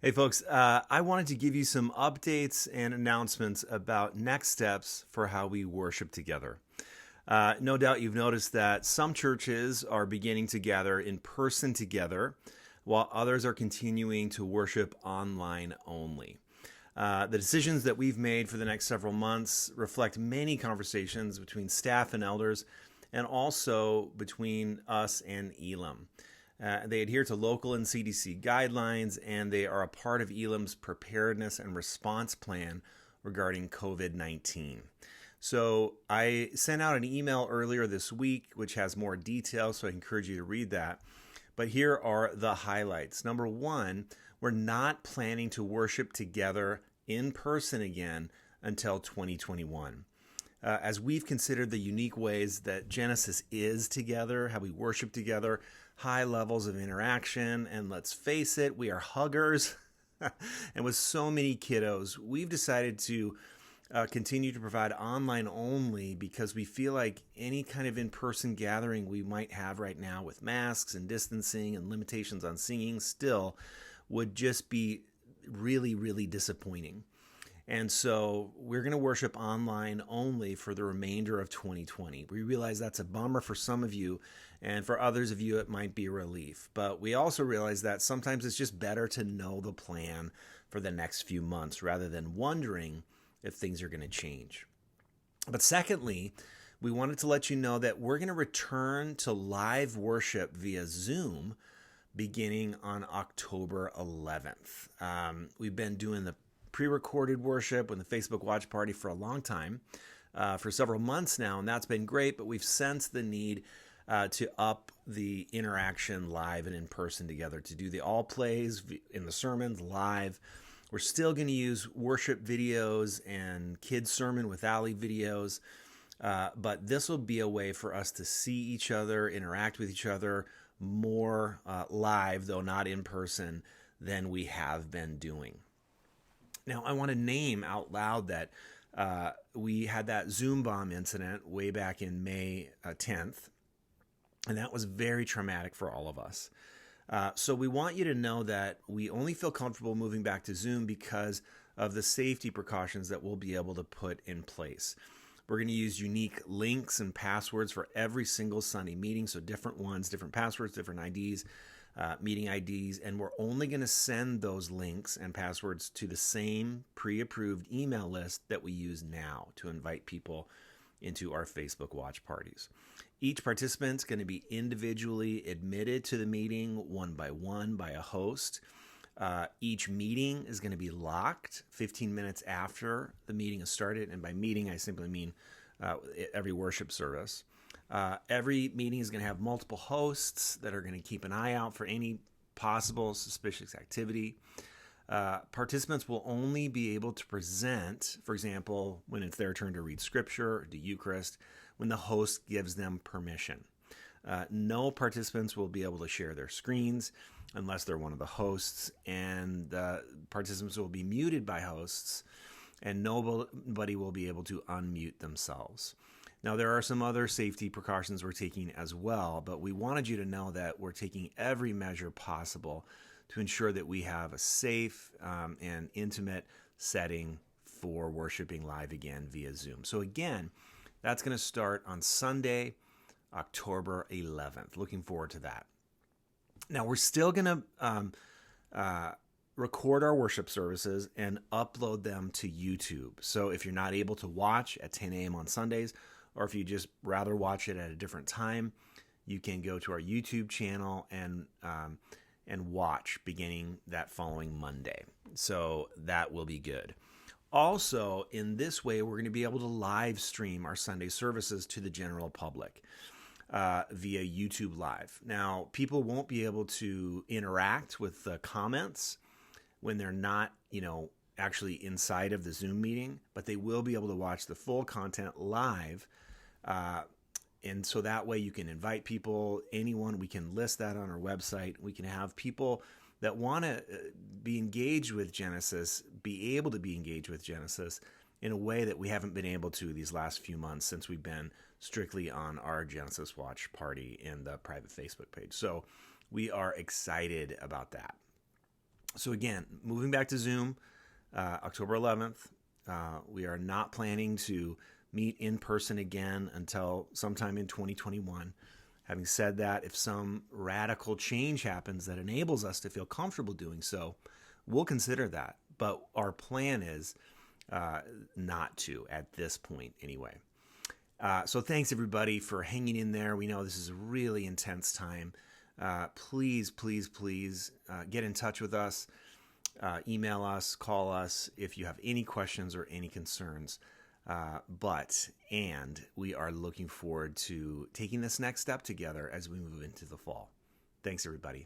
Hey, folks, I wanted to give you some updates and announcements about next steps for how we worship together. No doubt you've noticed that some churches are beginning to gather in person together, while others are continuing to worship online only. The decisions that we've made for the next several months reflect many conversations between staff and elders, and also between us and Elam. They adhere to local and CDC guidelines, and they are a part of Elam's preparedness and response plan regarding COVID 19. So I sent out an email earlier this week, which has more details, so I encourage you to read that. But here are the highlights. Number one, we're not planning to worship together in person again until 2021. As we've considered the unique ways that Genesis is together, how we worship together, high levels of interaction, and let's face it, we are huggers. And with so many kiddos, we've decided to continue to provide online only because we feel like any kind of in-person gathering we might have right now with masks and distancing and limitations on singing still would just be really, really disappointing. And so we're going to worship online only for the remainder of 2020. We realize that's a bummer for some of you, and for others of you, it might be a relief. But we also realize that sometimes it's just better to know the plan for the next few months rather than wondering if things are going to change. But secondly, we wanted to let you know that we're going to return to live worship via Zoom beginning on October 11th. We've been doing the pre-recorded worship and the Facebook watch party for a long time, for several months now, and that's been great, but we've sensed the need to up the interaction live and in person together, to do the all plays in the sermons live. We're still going to use worship videos and kids sermon with Ali videos, but this will be a way for us to see each other, interact with each other more live, though not in person, than we have been doing. Now, I want to name out loud that we had that Zoom bomb incident way back in May 10th, and that was very traumatic for all of us. So we want you to know that we only feel comfortable moving back to Zoom because of the safety precautions that we'll be able to put in place. We're going to use unique links and passwords for every single Sunday meeting, so different ones, different passwords, different IDs. Meeting IDs, and we're only going to send those links and passwords to the same pre-approved email list that we use now to invite people into our Facebook watch parties. Each participant's going to be individually admitted to the meeting one by a host. Each meeting is going to be locked 15 minutes after the meeting has started, and by meeting I simply mean every worship service. Every meeting is going to have multiple hosts that are going to keep an eye out for any possible suspicious activity. Participants will only be able to present, for example, when it's their turn to read scripture or do Eucharist, when the host gives them permission. No participants will be able to share their screens unless they're one of the hosts, and participants will be muted by hosts, and nobody will be able to unmute themselves. Now, there are some other safety precautions we're taking as well, but we wanted you to know that we're taking every measure possible to ensure that we have a safe and intimate setting for worshiping live again via Zoom. So again, that's going to start on Sunday, October 11th. Looking forward to that. Now, we're still going to record our worship services and upload them to YouTube. So if you're not able to watch at 10 a.m. on Sundays, or if you just rather watch it at a different time, you can go to our YouTube channel and watch beginning that following Monday. So that will be good. Also, in this way, we're going to be able to live stream our Sunday services to the general public via YouTube Live. Now, people won't be able to interact with the comments when they're not, actually inside of the Zoom meeting, but they will be able to watch the full content live. And so that way you can invite people, anyone. We can list that on our website. We can have people that want to be engaged with Genesis, be able to be engaged with Genesis in a way that we haven't been able to these last few months since we've been strictly on our Genesis Watch party in the private Facebook page. So we are excited about that. So again, moving back to Zoom, October 11th, we are not planning to meet in person again until sometime in 2021. Having said that, if some radical change happens that enables us to feel comfortable doing so, we'll consider that. But our plan is not to at this point anyway. So thanks everybody for hanging in there. We know this is a really intense time. Please get in touch with us. Email us, call us if you have any questions or any concerns. And we are looking forward to taking this next step together as we move into the fall. Thanks, everybody.